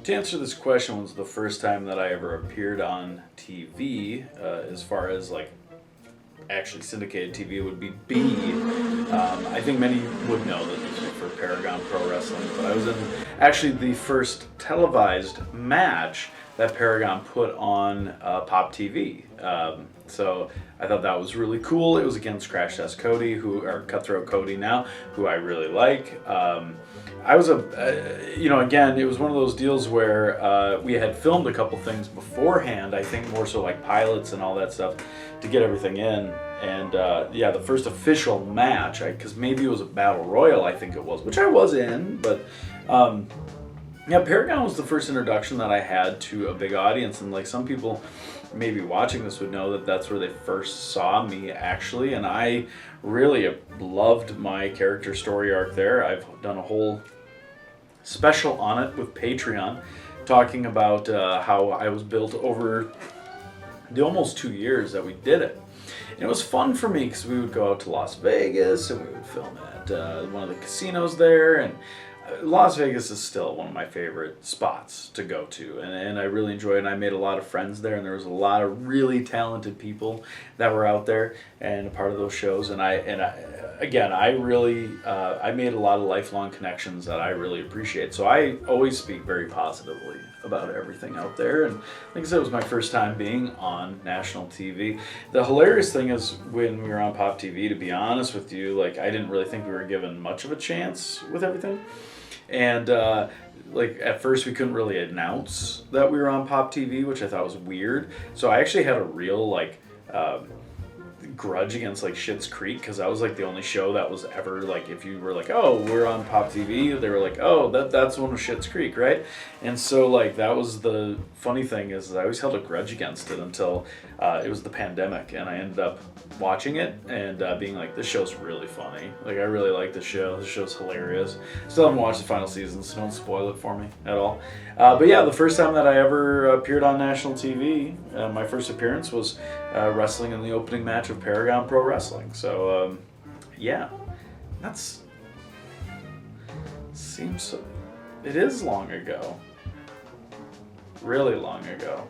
To answer this question, was the first time that I ever appeared on TV, as far as like actually syndicated TV would be B. I think many would know that this was for Paragon Pro Wrestling, but I was in actually the first televised match that Paragon put on Pop TV. So I thought that was really cool. It was against Crash Test Cody, or Cutthroat Cody now, who I really like. I was again, it was one of those deals where we had filmed a couple things beforehand. I think more so like pilots and all that stuff to get everything in. And the first official match, because maybe it was a battle royal, I think it was, which I was in, but Paragon was the first introduction that I had to a big audience, and like some people maybe watching this would know that that's where they first saw me actually, and I really loved my character story arc there. I've done a whole special on it with Patreon, talking about how I was built over the almost 2 years that we did it. And it was fun for me because we would go out to Las Vegas and we would film at one of the casinos there, and Las Vegas is still one of my favorite spots to go to, and I really enjoy it, and I made a lot of friends there, and there was a lot of really talented people that were out there and a part of those shows, and I really I made a lot of lifelong connections that I really appreciate. So I always speak very positively about everything out there, and like I said, it was my first time being on national TV. The hilarious thing is when we were on Pop TV, to be honest with you, like I didn't really think we were given much of a chance with everything. And at first we couldn't really announce that we were on Pop TV, which I thought was weird. So I actually had a real grudge against like Schitt's Creek, because that was like the only show that was ever like, if you were like, oh, we're on Pop TV, they were like, oh, that's one of Schitt's Creek, right? And so like that was the funny thing, is I always held a grudge against it until it was the pandemic, and I ended up watching it and being like, this show's really funny. Like I really like this show. This show's hilarious. Still haven't watched the final season, so don't spoil it for me at all. But yeah, the first time that I ever appeared on national TV, my first appearance was wrestling in the opening match of Paragon Pro Wrestling. So it is long ago. Really long ago.